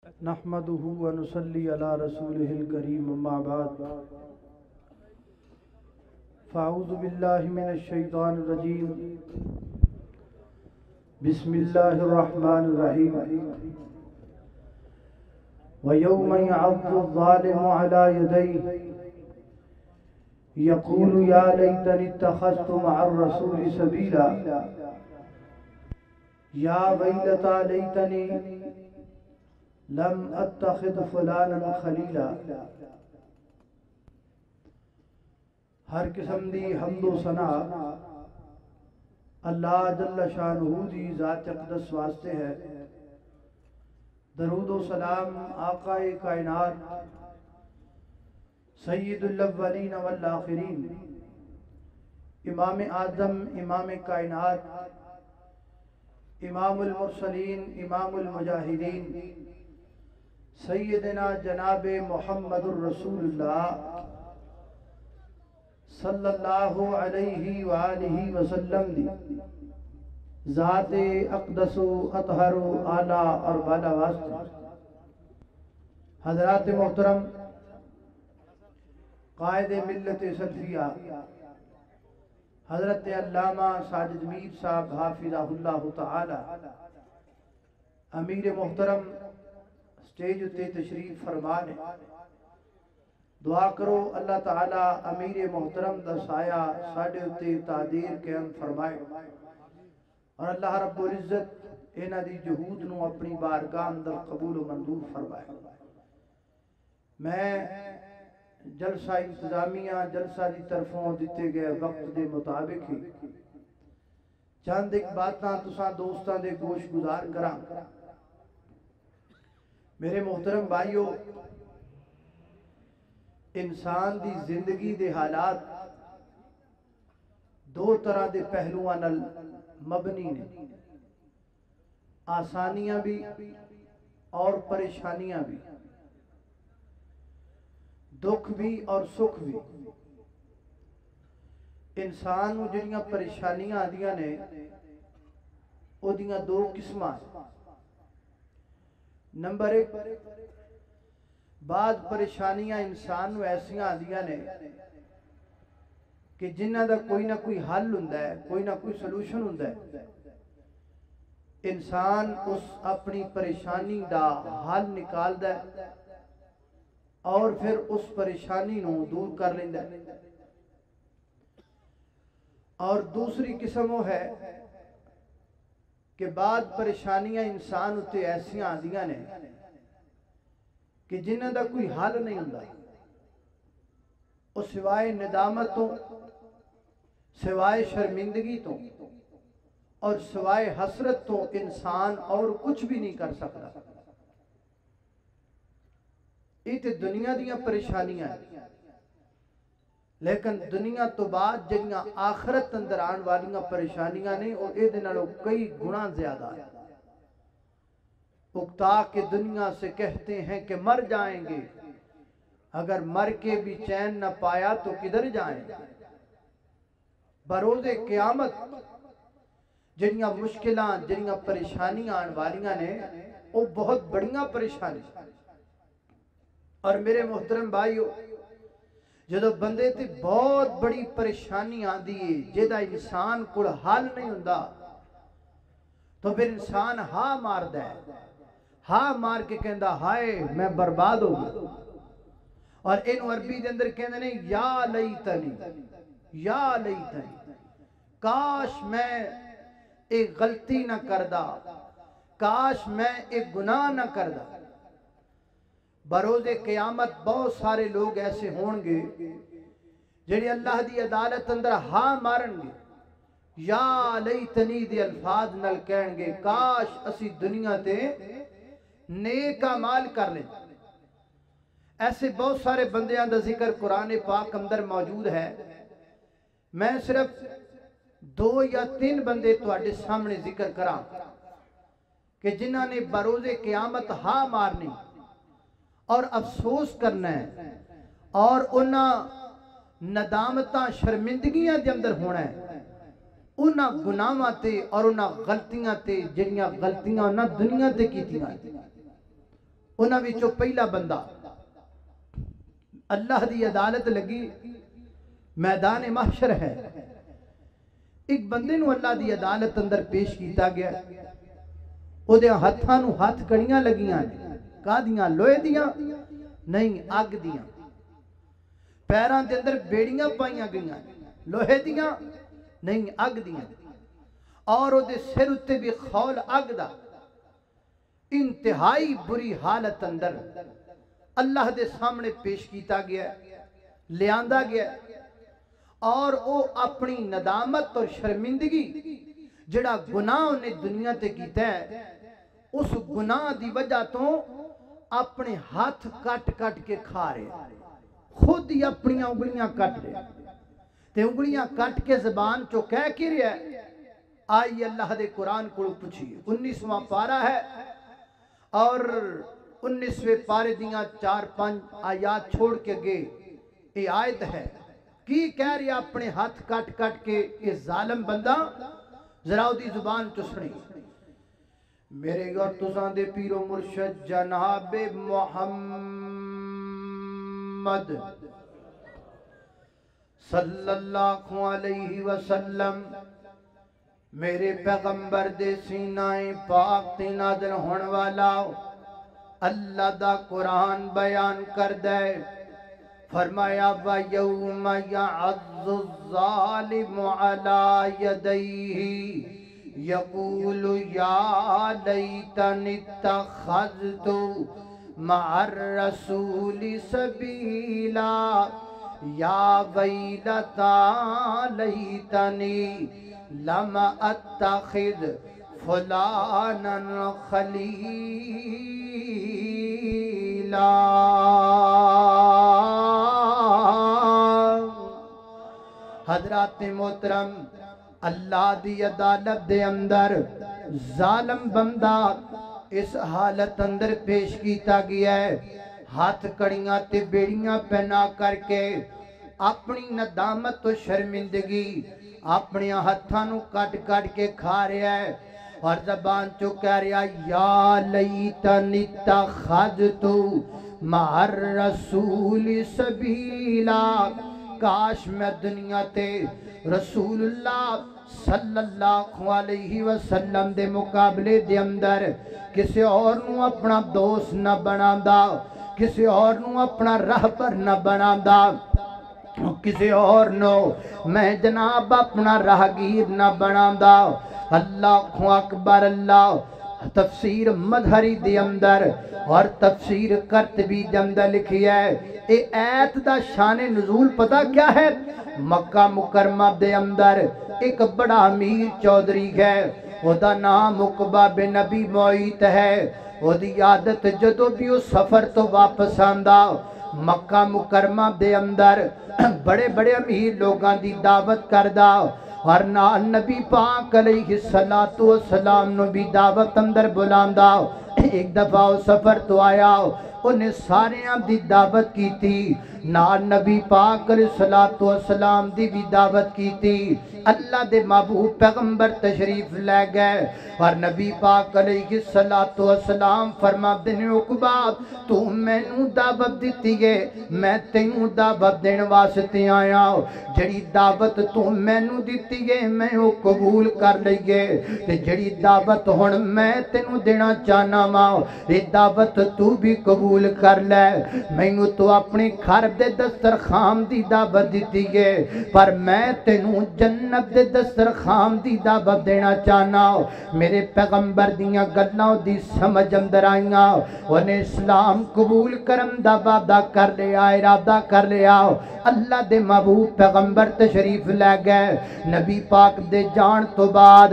نحمده ونصلي على رسوله الكريم اما بعد فاعوذ بالله من الشيطان الرجيم بسم الله الرحمن الرحيم ويوم يعض الظالم على يديه يقول يا ليتني اتخذت مع الرسول سبيلا يا ويلتى ليتني لم اتخذ فلانا خلیلا۔ ہر قسم دی حمد و ثنا اللہ جل شانہ دی ذات اقدس واسطے ہے۔ درود و سلام آقا کائنات سید الاولین والآخرین امام اعظم امام کائنات امام المرسلین امام المجاہدین سیدنا جناب محمد الرسول اللہ صلی اللہ علیہ وآلہ وسلم دی ذات اقدس و اطہر و اعلیٰ اور بالا واسطے۔ حضرات محترم قائد ملت سلفیہ حضرت علامہ ساجد میر صاحب حافظہ اللہ تعالی، امیر محترم سٹیج تے تشریف فرمانے، دعا کرو اللہ تعالی امیر محترم دا سایہ ساڑھے تے تعدیر قیام فرمائے اور اللہ رب العزت اینا دی جہود نو اپنی بارگاہ اندر قبول و منظور فرمائے۔ میں جلسہ انتظامیہ جلسہ دی طرفوں دیتے گئے وقت دے مطابق ہی چند ایک باتاں تساں دوستاں دے گوش گزار کراں۔ میرے محترم بھائیو، انسان دی زندگی دے حالات دو طرح دے پہلوان مبنی نے، آسانیاں بھی اور پریشانیاں بھی، دکھ بھی اور سکھ بھی۔ انسان نو جڑیاں پریشانیاں آدیاں نے او دیاں دو قسماں۔ نمبر ایک، بعض پریشانیاں انسان نو ایسیاں آدیاں نے کہ جنہ دا کوئی نہ کوئی حل ہوندا ہے، کوئی نہ کوئی سلوشن ہوندا ہے۔ انسان اس اپنی پریشانی دا حل نکالدا ہے اور پھر اس پریشانی نو دور کر لیندا ہے۔ اور دوسری قسم وہ ہے کہ بعض پریشانیاں انسان اتے ایسیاں آدیاں نے کہ جنہ دا کوئی حل نہیں ہوندا، وہ سوائے ندامتوں، سوائے شرمندگی تو اور سوائے حسرت تو انسان اور کچھ بھی نہیں کر سکتا۔ یہ تے دنیا دیاں پریشانیاں ہیں، لیکن دنیا تو بعد جنیاں آخرت اندر آن والیاں پریشانیاں نے اور اے دنالوں کئی گنا زیادہ ہے۔ اکتا کے دنیا سے کہتے ہیں کہ مر جائیں گے، اگر مر کے بھی چین نہ پایا تو کدھر جائیں گے۔ بروز قیامت جنیاں مشکلاں جنیاں پریشانیاں آن والیاں نے وہ بہت بڑیاں پریشانی۔ اور میرے محترم بھائیو، جدو بندے تے بہت بڑی پریشانی آن دیئے جیدہ انسان کو حال نہیں ہوندا تو پھر انسان ہاں مار دے، ہاں مار کے کہندہ ہائے میں برباد ہو گیا۔ اور ان عربی دے اندر کہندہ نہیں یا لیتنی، یا لیتنی، کاش میں ایک غلطی نہ کردہ، کاش میں ایک گناہ نہ کردہ۔ بروز قیامت بہت سارے لوگ ایسے ہون گے جنہیں اللہ دی عدالت اندر ہاں مارن گے، یا لیتنی دی الفاظ نل کہن گے کاش اسی دنیا تے نیک اعمال کر لیں۔ ایسے بہت سارے بندیاں دا ذکر قرآن پاک اندر موجود ہے۔ میں صرف 2 یا 3 بندے تواڈے سامنے ذکر کراں کہ جنہاں نے بروز قیامت ہاں مارنی اور افسوس کرنا ہے اور انہاں ندامتاں شرمندگیاں دے اندر ہونا ہے، انہاں گناہاں تے اور انہاں غلطیاں تے جنیاں غلطیاں انہاں دنیا تے کیتیاں انہاں وچوں پہلا بندہ اللہ دی عدالت لگی میدان محشر ہے، ایک بندے نو اللہ دی عدالت اندر پیش کیتا گیا، او دے ہتھاں نو ہتھ کڑیاں لگیاں نے، کا دیاں لوہے دیاں نہیں اگ دیاں، پیراں دے اندر بیڑیاں پائیاں گئیاں لوہے دیاں نہیں اگ دیاں، اور او دے سر اتے بھی خول اگ دا، انتہائی بری حالت اندر اللہ دے سامنے پیش کیتا گیا، لیاندہ گیا، اور او اپنی ندامت اور شرمندگی جڑا گناہ انہیں دنیا تے کیتا ہے، اس گناہ دی وجہ تو اپنے ہاتھ کٹ کٹ کے کھا رہے، خود ہی اپنی انگلیاں کٹ رہے، تے انگلیاں کٹ کے زبان چو کہہ کی رہے ہیں، آئی اللہ دے قرآن کو پوچھئے، 19واں پارہ ہے، اور 19ویں پارے دیاں 4-5 آیات چھوڑ کے گئے، یہ آیت ہے کی کہہ رہی اپنے ہاتھ کٹ کٹ کے یہ ظالم بندہ، ذرا دی زبان تو سنی، میرے اور تساں دے پیر و مرشد جناب محمد صلی اللہ علیہ وسلم، میرے پیغمبر دے سینہ پاک تے نازل ہون والا اللہ دا قرآن بیان کر دے، فرمایا وَيَوْمَ يَعَضُّ الظَّالِمُ عَلَى يَدَيْهِ يَقُولُ يَا لَيْتَنِي اتَّخَذْتُ مَعَ الرَّسُولِ سَبِيلًا يَا وَيْلَتَا لَيْتَنِي لَمْ أَتَّخِذْ فُلَانًا خَلِيلًا۔ حضرات محترم، اللہ دی عدالت دے اندر ظالم بندہ اس حالت اندر پیش کیتا گیا ہے، ہاتھ کڑیاں تے بیڑیاں پہنا کر کے اپنی ندامت و شرمندگی اپنی ہاتھاں نو کٹ کٹ کے کھا رہا ہے، اور زبان چو کہہ رہا یا لیتنی اتخذتو مع الرسول سبیلا، کاش میں دنیا تے رسول اللہ صلی اللہ علیہ وسلم دے مقابلے دے اندر کسی اور نو اپنا دوست نہ بنادا، کسی اور نو اپنا رہبر نہ بنادا، کسی اور نو میں جناب اپنا راہگیر نہ بنادا۔ اللہ اکبر، اللہ تفسیر مظہری دے اندر اور تفسیر قرطبی دے اندر لکھی ہے، اے ایت دا شان نزول پتہ کیا ہے؟ مکہ مکرمہ دے اندر ایک بڑا امیر چودھری ہے، وہ دا نام عقبہ بن ابی معیط ہے، وہ دی عادت جدو بھی اس سفر تو واپس آندا مکہ مکرمہ دے اندر بڑے بڑے امیر لوگاں دی دعوت کردہ، اور نبی پاک علیہ السلام نو بھی دعوت اندر بلاندا۔ ایک دفعہ سفر تو آیا، انہیں سارے دی دعوت کی تھی، نبی پاک علیہ السلام دی بھی دعوت کی تھی، اللہ دے محبوب پیغمبر تشریف لے گئے، اور نبی پاک علیہ السلام فرما دینے عقبہ تو میں نو دعوت دیتی ہے، میں تینوں دعوت دین واسطے آیا، جڑی دعوت تو میں نو دیتی ہے میں وہ قبول کر لئیے، جڑی دعوت ہون میں تینوں دینا چاہنا ماں، یہ دعوت تو بھی قبول کر لے، میں نو تو اپنے گھر دے دسترخوان دی دعوت دیتی ہے، پر میں تینوں جنت دے دسترخوان دی دعوت دینا چاہنا۔ میرے پیغمبر دیاں گلاں دی سمجھ اندر آئیاں، انہیں اسلام قبول کرم دا وعدہ کر لیا، ارادہ کر لیا، اللہ دے محبوب پیغمبر تشریف لے گئے۔ نبی پاک دے جان تو بعد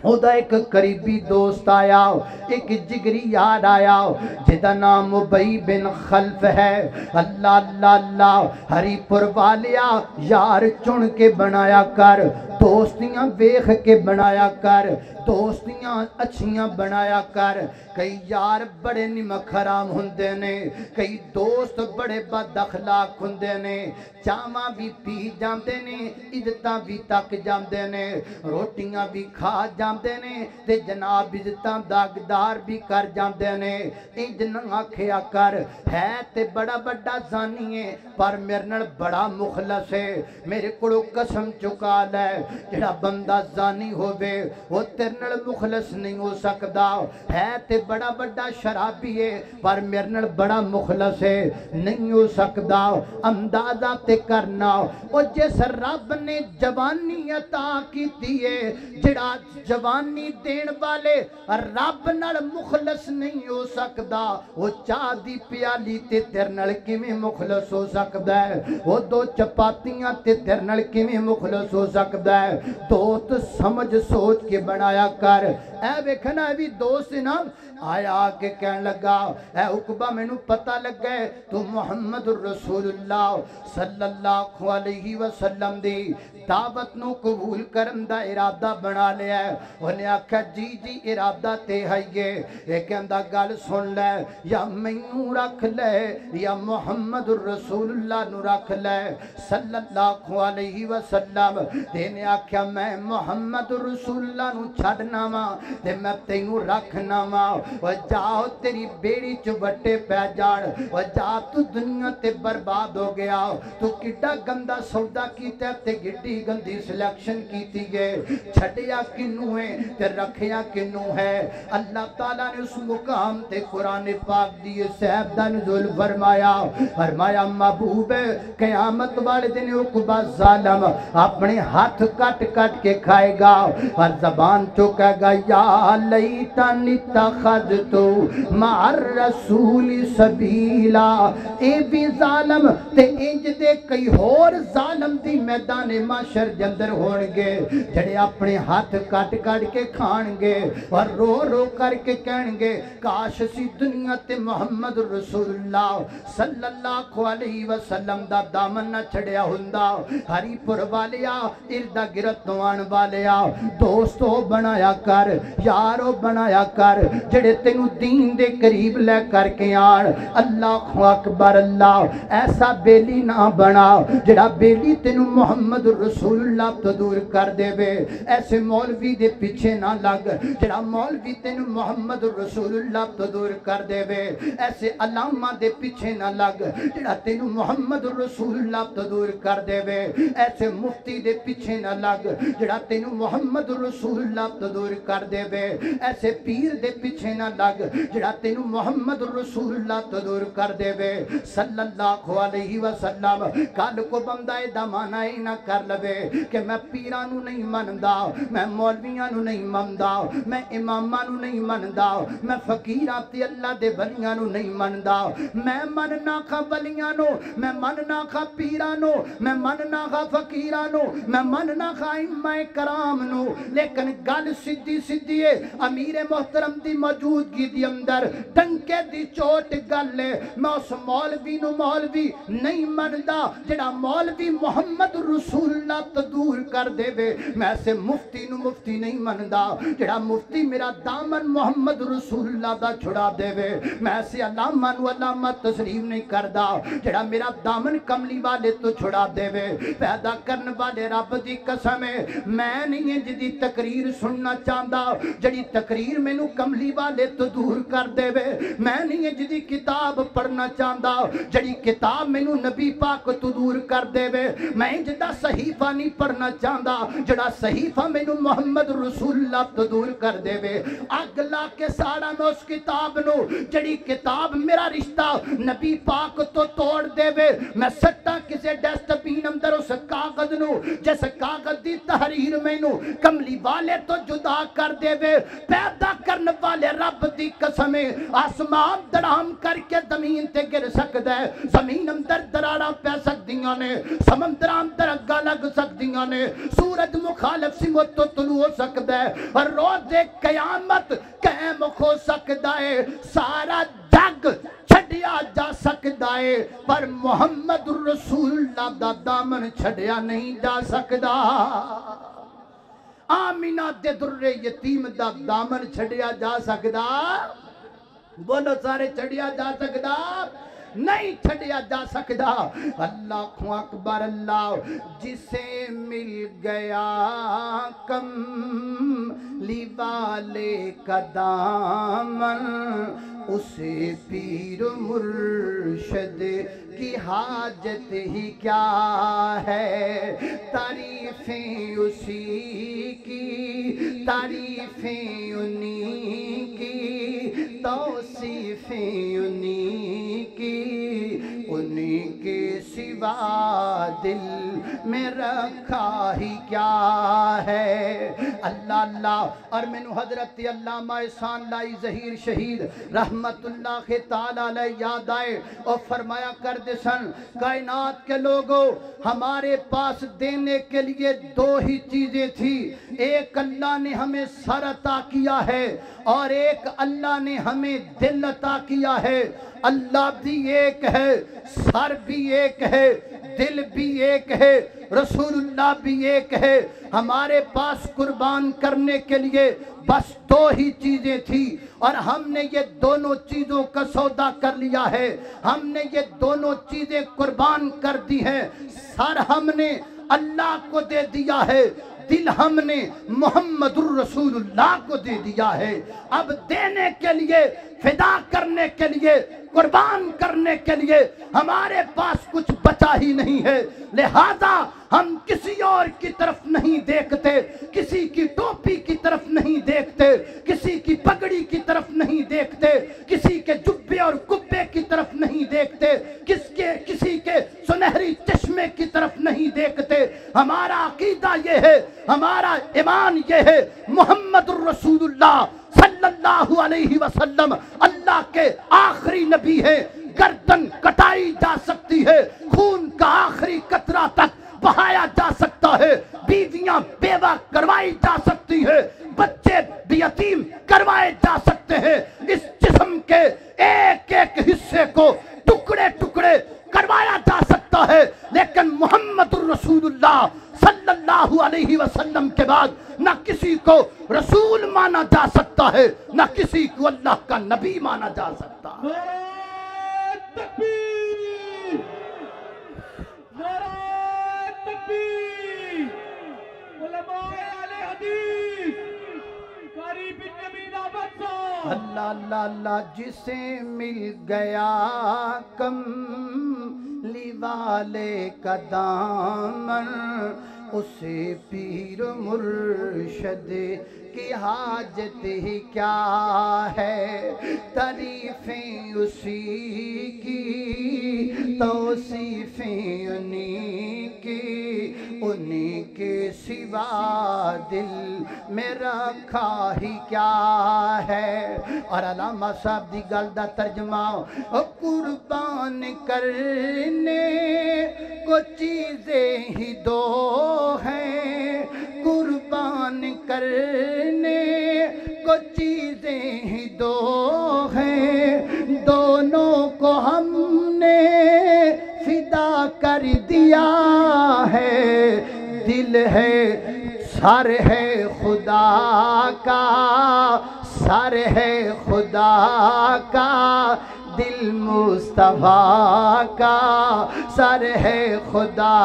او دا ایک قریبی دوست آیا، ایک جگری یاد آیا، جدا نام ابی بن خلف ہے، اللہ اللہ اللہ ہری پور والیا یار چن کے بنایا کر، دوستیاں ویکھ کے بنایا کر دوستیاں اچھیاں بنایا کر کئی یار بڑے نمک حرام ہوندے نے کئی دوست بڑے بد اخلاق ہوندے نے چاواں بھی پی جاندے نے عزتاں بھی تک جاندے نے روٹیاں بھی کھا جاندے نے تے جناب عزتاں داغدار بھی کر جاندے نے انج نہ آکھیا کر ہے تے بڑا بڑا زانی ہے پر میرے نال بڑا مخلص ہے میرے کولوں قسم چکا لے جڑا بندہ زانی ہووے وہ تیرے نال مخلص نہیں ہو سکدا ہے تے بڑا بڑا شرابی ہے پر میرے نال بڑا مخلص ہے نہیں ہو سکدا اندازہ تے کرنا او جس رب نے جوانی عطا کیتی ہے جڑا جوانی دین والے رب نال مخلص نہیں ہو سکدا وہ چاہ دی پیالی تے تیرے نال کیویں مخلص ہو سکدا ہے وہ دو چپاتیاں تے تیرے نال کیویں مخلص ہو سکدا ہے دوست سمجھ سوچ کے بنایا کر اے ویکھنا بھی دوست نا آیا کے کہن لگا اے عقبہ میں نو پتہ لگ گئے تو محمد رسول اللہ صلی اللہ علیہ وسلم دی دعوت نو قبول کرن دا ارادہ بنا لیا ہے انہیں آکھا جی جی ارادہ تے ہائیے ایک کہندہ گل سن لے یا میں نو رکھ لے یا محمد رسول اللہ نو رکھ لے صلی اللہ علیہ وسلم دینے آکھا میں محمد رسول اللہ نو چھڑنا ماں تے میں تینو رکھنا ماں و جاؤ تیری بیڑی چوٹے پہ جان و جا تو دنیا تے برباد ہو گیا تو کڈا گندہ سودا کیتا تے گڈی گندی سلیکشن کیتی گئے چھڑیا کنو ہے تے رکھیا کنو ہے اللہ تعالیٰ نے اس مقام تے قرآن پاک دیئے صحب دا نزول فرمایا محبوب قیامت والے دن عقبہ ظالم اپنے ہاتھ کٹ کٹ کے کھائے گا اور زبان چکے گا یا لیتنی اتخذتو مع الرسول سبیلا اے بھی ظالم تے انج دے کئی اور ظالم دی میدان معاشر جندر ہونگے جڑے اپنے ہاتھ کٹ کٹ کے کھانگے اور رو رو کر کے کہنگے کاش سی دنیا تے محمد رسول اللہ صلی اللہ علیہ وسلم دا دامن نہ چھڑیا ہوندا ہری پور والیا اردہ گرد نوان والیا دوستو بنایا کر یارو بنایا کر جڑے تینو دین دے قریب لے کر کے آن اللہ اکبر اللہ ایسا بیلی نہ بنا جڑا بیلی تینو محمد رسول اللہ تو دور کر دے بے ایسے مولوی دے پیچھے نہ لگ جڑا مولوی تینو محمد رسول اللہ تو دور کر دے بے ایسے علامہ دے پیچھے نہ لگ جڑا تینو محمد رسول اللہ تو دور کر دے بے ایسے مفتی دے پیچھے نہ لگ جڑا تینو محمد رسول اللہ تو دور کر دے بے ایسے پیر دے پیچھے نہ لگ جڑا تینو محمد رسول اللہ تو دور کر دے بے صلی اللہ علیہ وسلم کل کو بندہ دمانہ ہی نہ کر لبے کہ میں پیرانو نہیں مندہ میں مولویانو نہیں مندہ میں امامانو نہیں مندہ میں فقیران تے اللہ دے ولیانو نہیں مندہ میں مننا کھا ولیانو میں مننا کھا پیرانو میں مننا کھا فقیرانو میں مننا کھا امہ کرامنو لیکن گل سدھی سدھی ہے امیر محترم دی موجودگی دی اندر ڈنکے دی چوٹ گل لے میں اس مولوی نو مولوی نہیں مندہ جڑا مولوی محمد رسول اللہ تو دور کر دے بے میں ایسے مفتی نو مفتی نہیں مندہ جڑا مفتی میرا دامن محمد رسول اللہ دا چھڑا دے بے میں ایسے علامہ نو علامہ تسلیم نہیں کردہ جڑا میرا دامن کملی والے تو چھڑا دے بے پیدا کرن والے رب دی قسم ہے میں نہیں جدی تقریر سننا چاہتا جڑی تقریر میں نو کملی والے تو دور کر دے بے میں نہیں جدی کتاب پڑھنا چاہتا جڑی کتاب میں نو نبی پاک تو دور کر دے بے میں جدہ صحیفہ نہیں پڑھنا چاہتا جڑا صحیفہ میں نو محمد رسول اللہ تو دور کر دے بے اگلا کے سارا میں اس کتاب نو جڑی کتاب میرا رشتہ نبی پاک تو توڑ دے بے میں سٹا کسے ڈیسٹ بین اندر اس کاغذ نو جیسے کاغذ دی تحریر میں نو کملی والے تو جدا کر دے بے پیدا کرنے والے رب دی قسمیں آسمان درام کر کے زمین تے گر سکتا ہے زمین اندر دراڑا پہ سکدیاں نے سمندر اندر اگا لگ سکدیاں نے سورج مخالف سمت تو طلوع ہو سکتا ہے اور روز قیامت قائم ہو سکتا ہے سارا جگ چھڑیا جا سکتا ہے پر محمد رسول اللہ دا دامن چھڑیا نہیں جا سکتا آمینہ دے در یتیم دا دامن چھڑیا جا سکدا؟ بولو سارے چھڑیا جا سکدا؟ نہیں چھڑیا جا سکدا۔ اللہ اکبر اللہ، جسے مل گیا کملی والے کا دامن، اسے پیر مرشد کی حاجت ہی کیا ہے، تعریفیں اسی کی، تعریفیں انہی کی، توصیفیں انہی کی، انہی کے سوا دل میں رکھا ہی کیا ہے۔ اللہ اللہ۔ اور منو حضرت علامہ احسان لائی ظہیر شہید رحمت اللہ تعالیٰ علیہ یاد آئے اور فرمایا کرتے سن، کائنات کے لوگوں ہمارے پاس دینے کے لیے دو ہی چیزیں تھی، ایک اللہ نے ہمیں سر عطا کیا ہے اور ایک اللہ نے ہمیں دل عطا کیا ہے۔ اللہ بھی ایک ہے، سر بھی ایک ہے، دل بھی ایک ہے، رسول اللہ بھی ایک ہے۔ ہمارے پاس قربان کرنے کے لیے بس دو ہی چیزیں تھی اور ہم نے یہ دونوں چیزوں کا سودا کر لیا ہے، ہم نے یہ دونوں چیزیں قربان کر دی ہیں۔ سر ہم نے اللہ کو دے دیا ہے، دل ہم نے محمد الرسول اللہ کو دے دیا ہے۔ اب دینے کے لیے، فدا کرنے کے لیے، قربان کرنے کے لیے ہمارے پاس کچھ بچا ہی نہیں ہے، لہذا ہم کسی اور کی طرف نہیں دیکھتے، کسی کی ٹوپی کی طرف نہیں دیکھتے، کسی کی پگڑی کی طرف نہیں دیکھتے، کسی کے جبے اور کبے کی طرف نہیں دیکھتے، کسی کے سنہری چشمے کی طرف نہیں دیکھتے۔ ہمارا عقیدہ یہ ہے، ہمارا ایمان یہ ہے، محمد الرسول اللہ صلی اللہ علیہ وسلم اللہ کے آخری نبی ہے۔ گردن کٹائی جا سکتی ہے، خون کا آخری قطرہ تک بہایا جا سکتا ہے، بیویاں بیوہ کروائی جا سکتی ہے، بچے بھی یتیم کروائے جا سکتے ہیں، اس جسم کے ایک ایک حصے کو ٹکڑے ٹکڑے کروایا جا سکتا ہے، لیکن محمد الرسول اللہ صلی اللہ علیہ وسلم کے بعد نہ کسی کو رسول مانا جا سکتا ہے، نہ کسی کو اللہ کا نبی مانا جا سکتا ہے۔ نعرہ تکبیر، نعرہ تکبیر، علماء اہل حدیث، قاری بن نبی دعوت صاحب۔ اللہ اللہ اللہ، جسے مل گیا کملی والے کا دامن، اسے پیر مرشد کی حاجت ہی کیا ہے، تعریفیں اسی کی، توصیفیں انہی کی، انہی کے سوا دل میں رکھا ہی کیا ہے۔ اور علامہ صاحب دی گل دا ترجمہ، قربان کرنے کو چیزیں ہی دو ہیں، قربان کرنے کو چیزیں ہی دو ہیں، دونوں کو ہم نے فدا کر دیا ہے، دل ہے سر ہے خدا کا، سر ہے خدا کا، دل مصطفیٰ کا، سر ہے خدا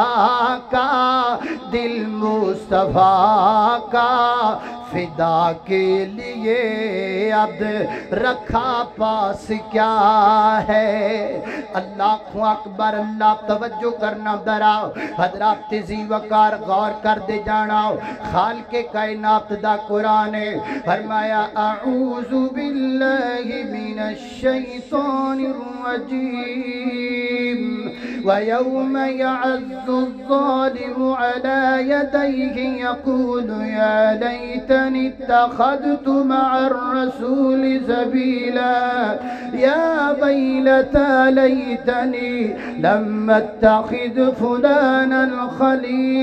کا، دل مصطفیٰ کا، فدا کے لیے عبد رکھا پاس کیا ہے۔ اللہ اکبر اللہ، توجہ کرنا ذرا حضرات تیزی وقار غور کر دے جانا۔ خالق کائنات دا قرآن فرمایا، اعوذ باللہ من الشیطان الرجیم، وَيَوْمَ يَعَضُّ الظَّالِمُ عَلَى يَدَيْهِ يَقُولُ يَا لَيْتَنِي اتَّخَذْتُ مَعَ الرَّسُولِ سَبِيلًا يَا وَيْلَتَى لَيْتَنِي لَمْ أَتَّخِذْ فُلَانًا خَلِيلًا۔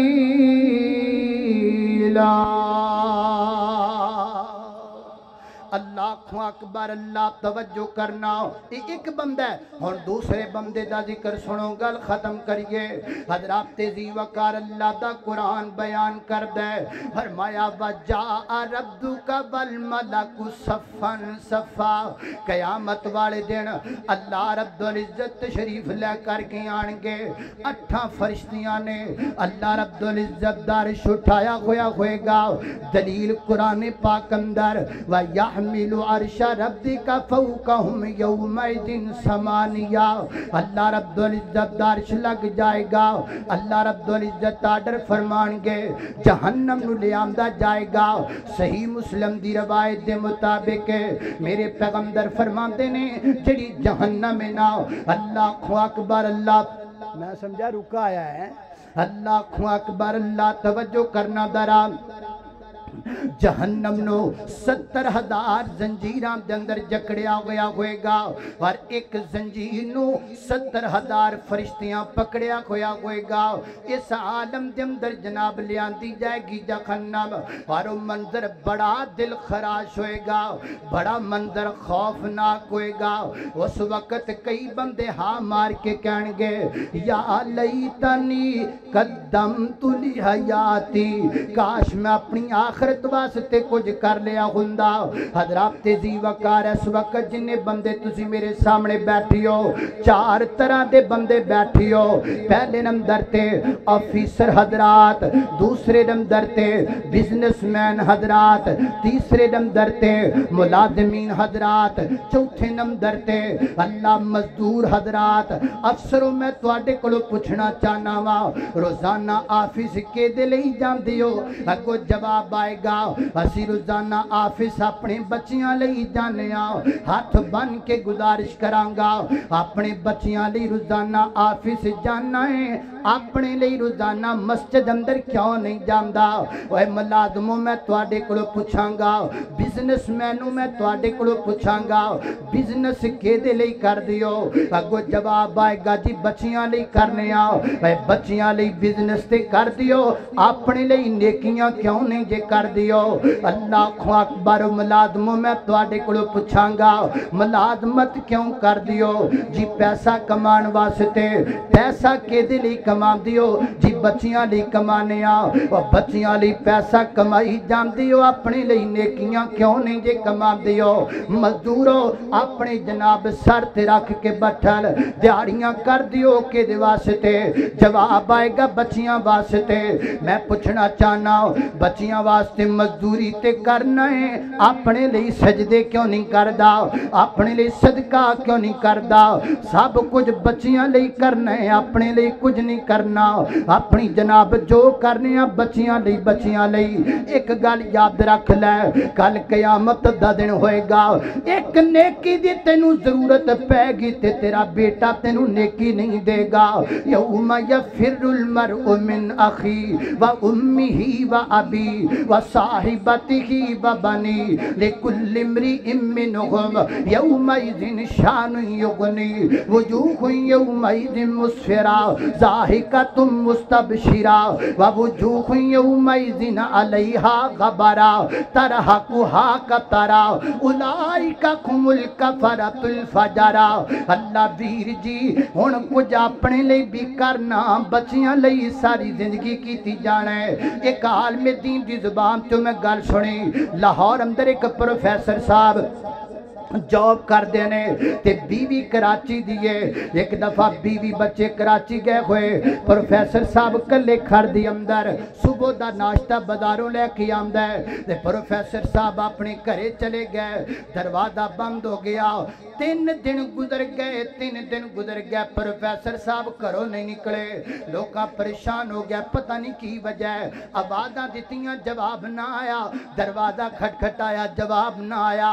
اللہ اکبر اللہ توجہ کرنا یہ ایک بندہ ہے اور دوسرے بندے دا ذکر سنو گل ختم کریے حضرات تیزی وقار اللہ دا قرآن بیان کر دے فرمایا وجاء ربک والملک صفا صفا قیامت والے دن اللہ رب العزت تشریف لے کر کے آن گے 8 فرشتیاں نے اللہ رب العزت دارش اٹھایا ہوئے گا دلیل قرآن پاک اندر وَيَحْمِلُ عَرْشَ رَبِّكَ فَوْقَهُمْ يَوْمَئِذٍ ثَمَانِيَةٌ اللہ رب العزت دارش لگ جائے گا اللہ رب العزت آرڈر فرمان گے جہنم نو لے آمدہ جائے گا صحیح مسلم دی روایت دے مطابق میرے پیغمبر فرماتے نے جڑی جہنم میں نہ اللہ اکبر اللہ میں سمجھا رکا آیا ہے اللہ اکبر اللہ توجہ کرنا درا جہنم نو 70,000 زنجیران دے اندر جکڑیا گیا ہوئے گا اور ایک زنجیر نو 70,000 فرشتیاں پکڑیا ہوئے گا اس عالم دے اندر جناب لیان دی جائے گی جہنم اور منظر بڑا دل خراش ہوئے گا بڑا منظر خوفناک ہوئے گا اس وقت کئی بندے ہاں مار کے کہن گے یا لیتنی قدمت لی حیاتی کاش میں اپنی آخرت واسطے کچھ کر لیا ہوندا حضرات تیزی وقار اس وقت جنہیں بندے تسی میرے سامنے بیٹھی ہو 4 طرح دے بندے بیٹھی ہو پہلے نمبر تے آفیسر حضرات دوسرے نمبر تے بزنس مین حضرات تیسرے نمبر تے ملازمین حضرات چوتھے نمبر تے اللہ مزدور حضرات افسروں میں تواڈے کولوں پوچھنا چاہنا وا روزانہ آفس کے دے لئی جاندے ہو اگوں جواب آئے گا اسی روزانہ آفس اپنے بچیاں لئی جانے ہاتھ بن کے گزارش کرانگا اپنے بچیاں لئی روزانہ آفس جانا ہے اپنے لئی روزانہ مسجد اندر کیوں نہیں جاندا اوے ملازموں میں تواڈے کولوں پوچھاں گا بزنس مینوں میں تواڈے کولوں پوچھاں گا بزنس کے دے لئی کر دیو اگوں جواب آئے گا جی بچیاں لئی کرنے اوے بچیاں لئی بزنس تے کر دیو اپنے لئی نیکیاں کیوں نہیں جے کر دیو اللہ اکبر ملازموں میں تواڈے کولوں پوچھاں گا ملازمت کیوں کر دیو جی پیسہ کمان واسطے پیسہ کے دے لئی کما دیو جی بچیاں لئی کمانے اور بچیاں لئی پیسہ کمائی جان دیو اپنے لئی نیکیاں کیوں نہیں جے کما دیو مزدورو اپنے جناب سر تے رکھ کے بٹھل دیاڑیاں کر دیو کے دے واسطے جواب آئے گا بچیاں واسطے میں پوچھنا چاہنا بچیاں واسطے مزدوری تے کرنا ہے اپنے لئی سجدے کیوں نہیں کردا اپنے لئی صدقہ کیوں نہیں کردا سب کچھ بچیاں لئی کرنا ہے اپنے لئی کچھ نہیں کرنا اپنی جناب جو کرنے ہیں بچیاں لئی ایک گل یاد رکھ لے کل قیامت دا دن ہوئے گا ایک نیکی دی تینوں ضرورت پے گی تے تیرا بیٹا تینوں نیکی نہیں دے گا یوم یفر المرء من اخی و امیہ و ابی و صاحبتہ و بنی لکل امرئ منہم یومئذ شان یغنی وجوہ یومئذ مسفرہ ضاحکۃ مستبشرہ ووجوہ یومئذ علیہا غبرہ ترہقہا قطرہ اولئک هم الکفرۃ الفجرہ اللہ ویر جی ہن کچھ اپنے لئی بھی کرنا بچیاں لئی ساری زندگی کیتی جانا ہے ایک عالم دین دی زبان تو میں گل سنی لاہور اندر ایک پروفیسر صاحب جاب کر دینے تے بیوی کراچی دیئے ایک دفعہ بیوی بچے کراچی گئے ہوئے پروفیسر صاحب کلے کھر دی اندر صبح دا ناشتہ بازاروں لے کے آمدہ ہے تے پروفیسر صاحب اپنے گھرے چلے گئے دروازہ بند ہو گیا 3 دن گزر گئے پروفیسر صاحب گھروں نہیں نکلے لوگاں پریشان ہو گیا پتہ نہیں کی وجہ ہے آوازاں دتیاں جواب نہ آیا دروازہ کھٹکھٹایا جواب نہ آیا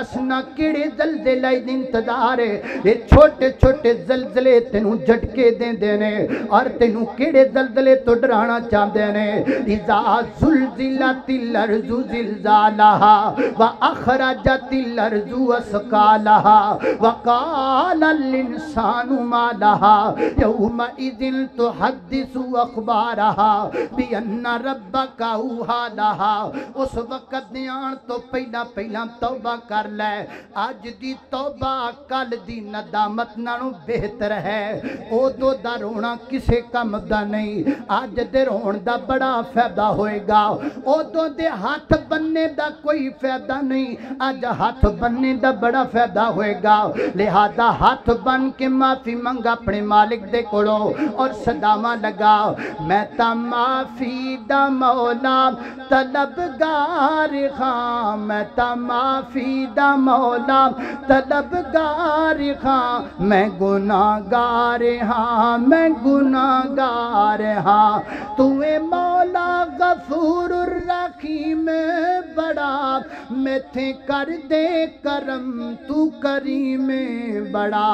دس نہ کیڑے زلزلے دا انتظار ہے یہ چھوٹے چھوٹے زلزلے تینوں جھٹکے دیندے نے اور تینوں کیڑے زلزلے تو ڈرانا چاہندے نے اذا زلزلت الارض زلزالها واخرجت الارض اثقالها وقال الانسان ما لها يومئذ تحدث اخبارها بان ربك اوحى لها اس وقت دیان تو پہلا پہلا توبہ کر لے اج دی توبہ کل دی ندامت نالوں بہتر ہے او دو دا رونا کسے کم دا نہیں اج دے رون دا بڑا فائدہ ہوئے گا او دو دے ہاتھ بننے دا کوئی فائدہ نہیں اج ہاتھ بننے دا بڑا فائدہ ہوئے گا لہذا ہاتھ بن کے معافی منگا اپنے مالک دے کولو اور صداواں لگا میں تا معافی دا مولا طلبگار خاں میں تا معافی دا مولا طلبگار خاں میں گناہگار ہاں میں گناہگار ہاں تو اے مولا غفور الرحیم بڑا میں تھے کر دے کرم تو کریم بڑا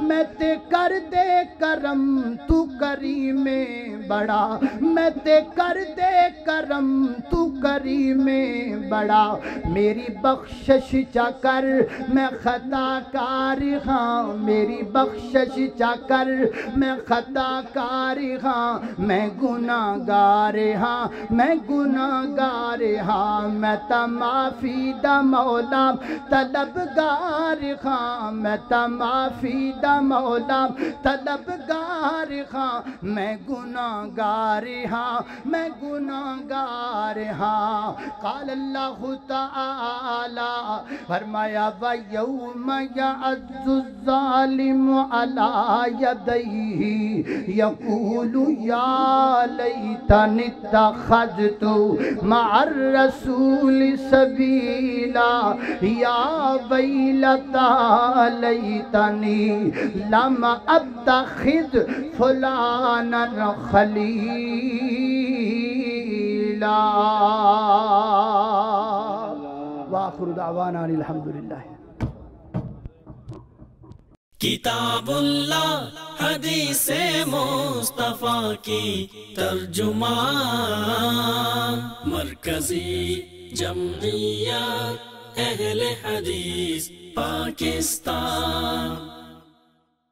میں تے کر دے کرم تو کریم بڑا میں تے کر دے کرم تو کریم بڑا میری بخشش چا کر میں خطا کار ہاں میری بخشش چا کر میں خطا کار ہاں میں گناہگار ہاں میں گناہگار ہاں میں تا معافی دا مولا طلبگار ہاں میں تا معافی دا مولا طلبگار ہاں میں گناہگار ہاں میں گناہگار ہاں قال اللہ تعالی فرمایا وَيَوْمَ يَعَضُّ الظَّالِمُ عَلَى يَدَيْهِ يَقُولُ يَا لَيْتَنِي اتَّخَذْتُ مَعَ الرَّسُولِ سَبِيلًا يَا وَيْلَتَى لَيْتَنِي لَمْ أَتَّخِذْ فُلَانًا خَلِيلًا وآخر دعوانا الحمدللہ کتاب اللہ حدیث مصطفیٰ کی ترجمان مرکزی جمعیت اہل حدیث پاکستان